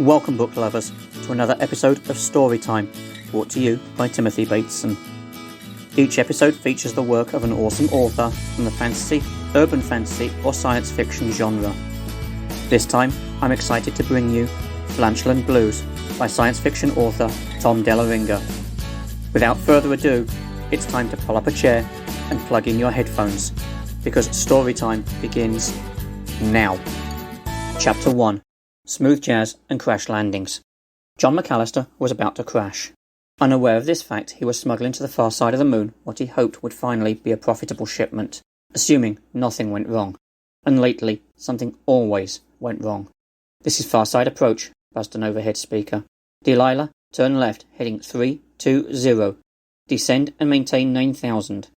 Welcome, book lovers, to another episode of Storytime, brought to you by Timothy Bateson. Each episode features the work of an awesome author from the fantasy, urban fantasy, or science fiction genre. This time, I'm excited to bring you Blanchland Blues by science fiction author Tom Dell'Aringa. Without further ado, it's time to pull up a chair and plug in your headphones, because Storytime begins now. Chapter 1. Smooth jazz and crash landings. John MacAlister was about to crash. Unaware of this fact, he was smuggling to the far side of the moon what he hoped would finally be a profitable shipment, assuming nothing went wrong. And lately, something always went wrong. "This is far side approach," buzzed an overhead speaker. "Delilah, turn left, heading 320. Descend and maintain 9,000.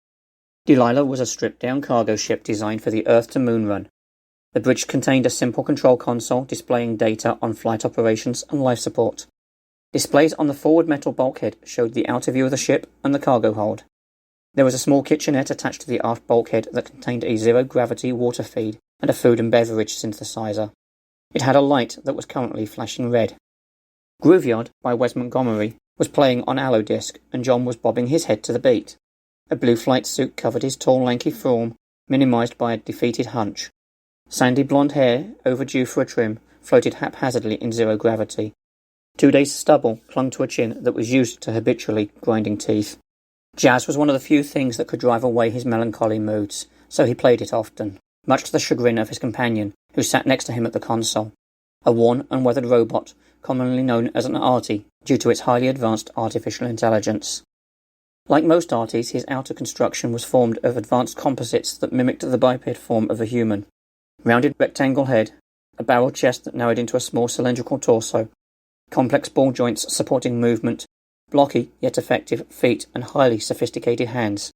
Delilah was a stripped-down cargo ship designed for the Earth-to-Moon run. The bridge contained a simple control console displaying data on flight operations and life support. Displays on the forward metal bulkhead showed the outer view of the ship and the cargo hold. There was a small kitchenette attached to the aft bulkhead that contained a zero-gravity water feed and a food and beverage synthesizer. It had a light that was currently flashing red. Grooveyard by Wes Montgomery was playing on Allo Disc, and John was bobbing his head to the beat. A blue flight suit covered his tall, lanky form, minimized by a defeated hunch. Sandy blonde hair, overdue for a trim, floated haphazardly in zero gravity. 2 days' stubble clung to a chin that was used to habitually grinding teeth. Jazz was one of the few things that could drive away his melancholy moods, so he played it often, much to the chagrin of his companion, who sat next to him at the console. A worn and weathered robot, commonly known as an arty, due to its highly advanced artificial intelligence. Like most arties, his outer construction was formed of advanced composites that mimicked the biped form of a human. Rounded rectangle head, a barrel chest that narrowed into a small cylindrical torso, complex ball joints supporting movement, blocky yet effective feet and highly sophisticated hands.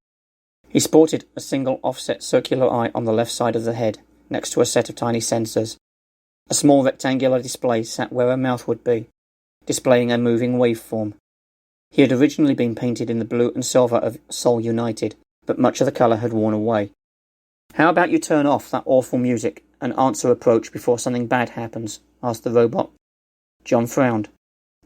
He sported a single offset circular eye on the left side of the head, next to a set of tiny sensors. A small rectangular display sat where a mouth would be, displaying a moving waveform. He had originally been painted in the blue and silver of Soul United, but much of the colour had worn away. "How about you turn off that awful music and answer approach before something bad happens?" asked the robot. John frowned.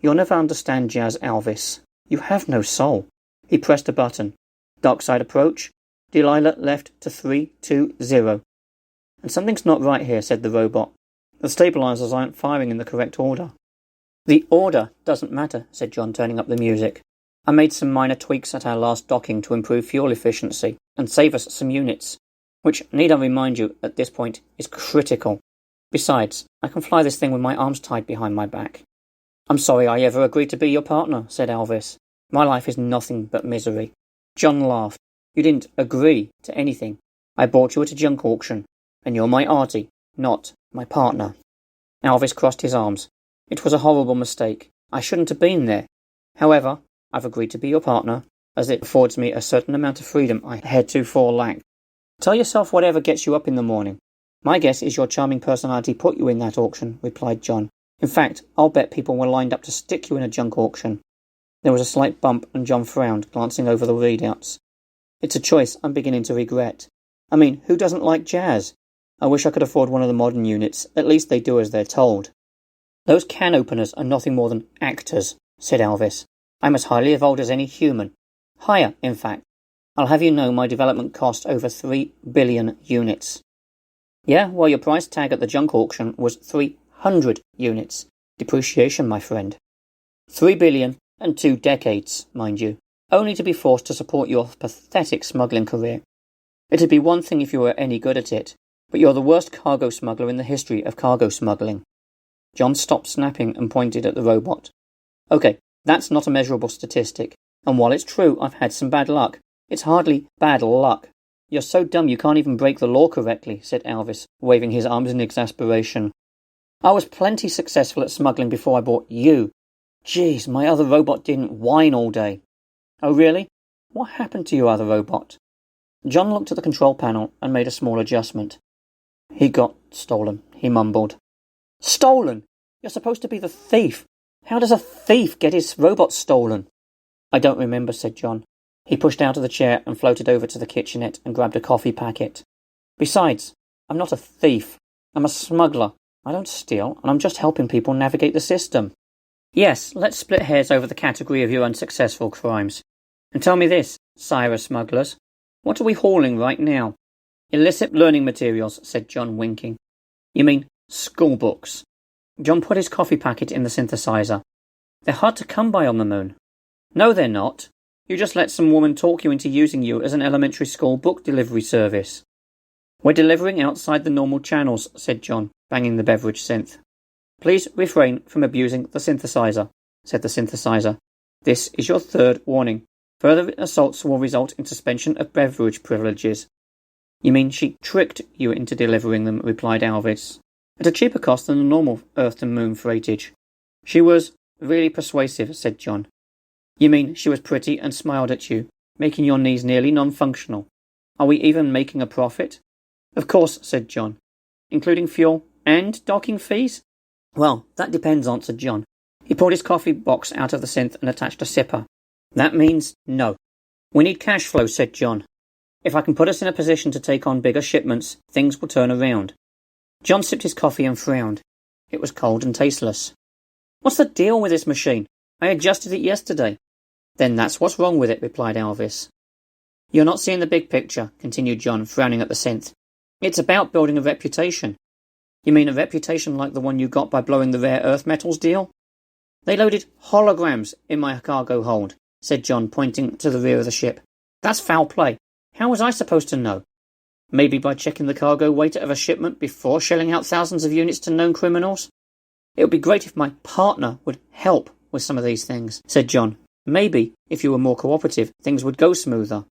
"You'll never understand jazz, Alvis. You have no soul." He pressed a button. "Dark side approach. Delilah left to 320. "And something's not right here," said the robot. "The stabilizers aren't firing in the correct order." "The order doesn't matter," said John, turning up the music. "I made some minor tweaks at our last docking to improve fuel efficiency and save us some units, which, need I remind you, at this point, is critical. Besides, I can fly this thing with my arms tied behind my back." "I'm sorry I ever agreed to be your partner," said Alvis. "My life is nothing but misery." John laughed. "You didn't agree to anything. I bought you at a junk auction, and you're my arty, not my partner." Alvis crossed his arms. "It was a horrible mistake. I shouldn't have been there. However, I've agreed to be your partner, as it affords me a certain amount of freedom I heretofore lacked. Tell yourself whatever gets you up in the morning. My guess is your charming personality put you in that auction," replied John. "In fact, I'll bet people were lined up to stick you in a junk auction." There was a slight bump and John frowned, glancing over the readouts. "It's a choice I'm beginning to regret. I mean, who doesn't like jazz? I wish I could afford one of the modern units. At least they do as they're told." "Those can openers are nothing more than actors," said Alvis. "I'm as highly evolved as any human. Higher, in fact. I'll have you know my development cost over 3 billion units. "Yeah, well, your price tag at the junk auction was 300 units. Depreciation, my friend. 3 billion and 2 decades, mind you, only to be forced to support your pathetic smuggling career. It'd be one thing if you were any good at it, but you're the worst cargo smuggler in the history of cargo smuggling." John stopped snapping and pointed at the robot. "Okay, that's not a measurable statistic, and while it's true I've had some bad luck, it's hardly bad luck. You're so dumb you can't even break the law correctly," said Alvis, waving his arms in exasperation. "I was plenty successful at smuggling before I bought you. Geez, my other robot didn't whine all day." "Oh, really? What happened to your other robot?" John looked at the control panel and made a small adjustment. "He got stolen," he mumbled. "Stolen? You're supposed to be the thief. How does a thief get his robot stolen?" "I don't remember," said John. He pushed out of the chair and floated over to the kitchenette and grabbed a coffee packet. "Besides, I'm not a thief. I'm a smuggler. I don't steal, and I'm just helping people navigate the system. Yes, let's split hairs over the category of your unsuccessful crimes. And tell me this, sire smugglers, what are we hauling right now? Illicit learning materials, said John, winking. You mean school books? John put his coffee packet in the synthesizer. They're hard to come by on the moon. No, they're not. You just let some woman talk you into using you as an elementary school book delivery service. We're delivering outside the normal channels, said John, banging the beverage synth. Please refrain from abusing the synthesizer, said the synthesizer. This is your third warning. Further assaults will result in suspension of beverage privileges. You mean she tricked you into delivering them, replied Alvis, at a cheaper cost than the normal Earth to Moon freightage. She was really persuasive, said John. You mean she was pretty and smiled at you, making your knees nearly non-functional. Are we even making a profit? Of course, said John. Including fuel and docking fees? Well, that depends, answered John. He pulled his coffee box out of the synth and attached a sipper. That means no. We need cash flow, said John. If I can put us in a position to take on bigger shipments, things will turn around. John sipped his coffee and frowned. It was cold and tasteless. What's the deal with this machine? I adjusted it yesterday. Then that's what's wrong with it, replied Alvis. You're not seeing the big picture, continued John, frowning at the synth. It's about building a reputation. You mean a reputation like the one you got by blowing the rare earth metals deal? They loaded holograms in my cargo hold, said John, pointing to the rear of the ship. That's foul play. How was I supposed to know? Maybe by checking the cargo weight of a shipment before shelling out thousands of units to known criminals? It would be great if my partner would help with some of these things, said John. Maybe, if you were more cooperative, things would go smoother.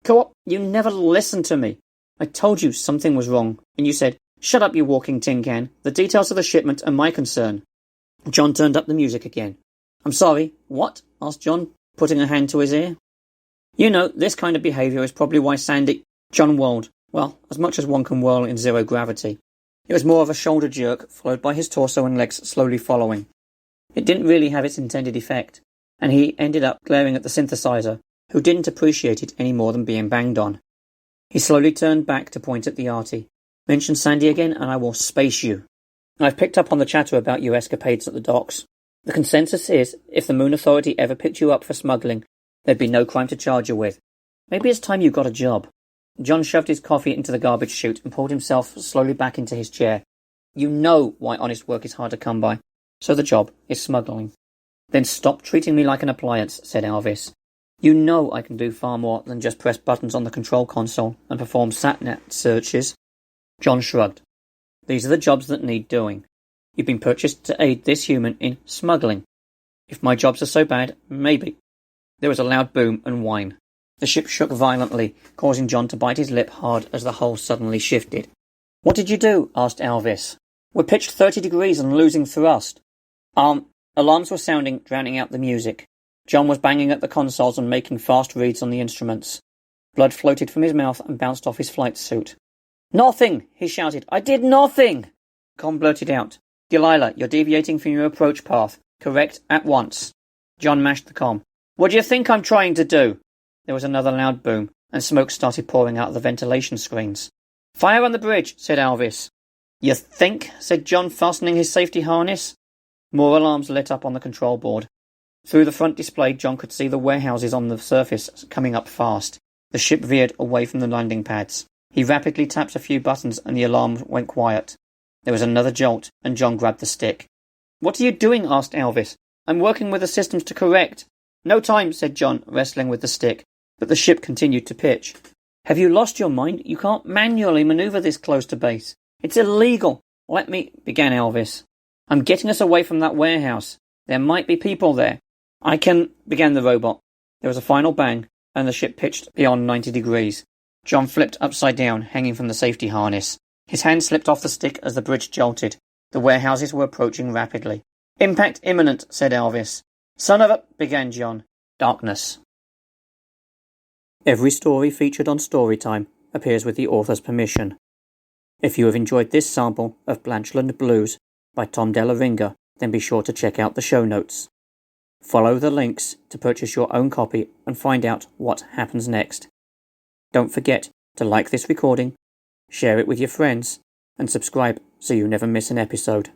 Co-op, you never listened to me. I told you something was wrong, and you said, shut up, you walking tin can. The details of the shipment are my concern. John turned up the music again. I'm sorry, what? Asked John, putting a hand to his ear. You know, this kind of behaviour is probably why Sandy... John whirled. Well, as much as one can whirl in zero gravity. It was more of a shoulder jerk, followed by his torso and legs slowly following. It didn't really have its intended effect, and he ended up glaring at the synthesizer, who didn't appreciate it any more than being banged on. He slowly turned back to point at the arty. Mention Sandy again and I will space you. I've picked up on the chatter about your escapades at the docks. The consensus is, if the Moon Authority ever picked you up for smuggling, there'd be no crime to charge you with. Maybe it's time you got a job. John shoved his coffee into the garbage chute and pulled himself slowly back into his chair. You know why honest work is hard to come by. So the job is smuggling. Then stop treating me like an appliance, said Alvis. You know I can do far more than just press buttons on the control console and perform sat-nav searches. John shrugged. These are the jobs that need doing. You've been purchased to aid this human in smuggling. If my jobs are so bad, maybe. There was a loud boom and whine. The ship shook violently, causing John to bite his lip hard as the hull suddenly shifted. What did you do? Asked Alvis. We're pitched 30 degrees and losing thrust. Alarms were sounding, drowning out the music. John was banging at the consoles and making fast reads on the instruments. Blood floated from his mouth and bounced off his flight suit. Nothing! He shouted. I did nothing! Com blurted out. Delilah, you're deviating from your approach path. Correct at once. John mashed the com. What do you think I'm trying to do? There was another loud boom, and smoke started pouring out of the ventilation screens. Fire on the bridge, said Alvis. You think? Said John, fastening his safety harness. More alarms lit up on the control board. Through the front display, John could see the warehouses on the surface coming up fast. The ship veered away from the landing pads. He rapidly tapped a few buttons and the alarm went quiet. There was another jolt, and John grabbed the stick. What are you doing? Asked Alvis. I'm working with the systems to correct. No time, said John, wrestling with the stick, but the ship continued to pitch. Have you lost your mind? You can't manually maneuver this close to base. It's illegal. Let me... began Alvis. I'm getting us away from that warehouse. There might be people there. I can... began the robot. There was a final bang, and the ship pitched beyond 90 degrees. John flipped upside down, hanging from the safety harness. His hand slipped off the stick as the bridge jolted. The warehouses were approaching rapidly. Impact imminent, said Alvis. Son of a... began John. Darkness. Every story featured on StoryTime appears with the author's permission. If you have enjoyed this sample of Blanchland Blues by Tom Dell'Aringa, then be sure to check out the show notes. Follow the links to purchase your own copy and find out what happens next. Don't forget to like this recording, share it with your friends, and subscribe so you never miss an episode.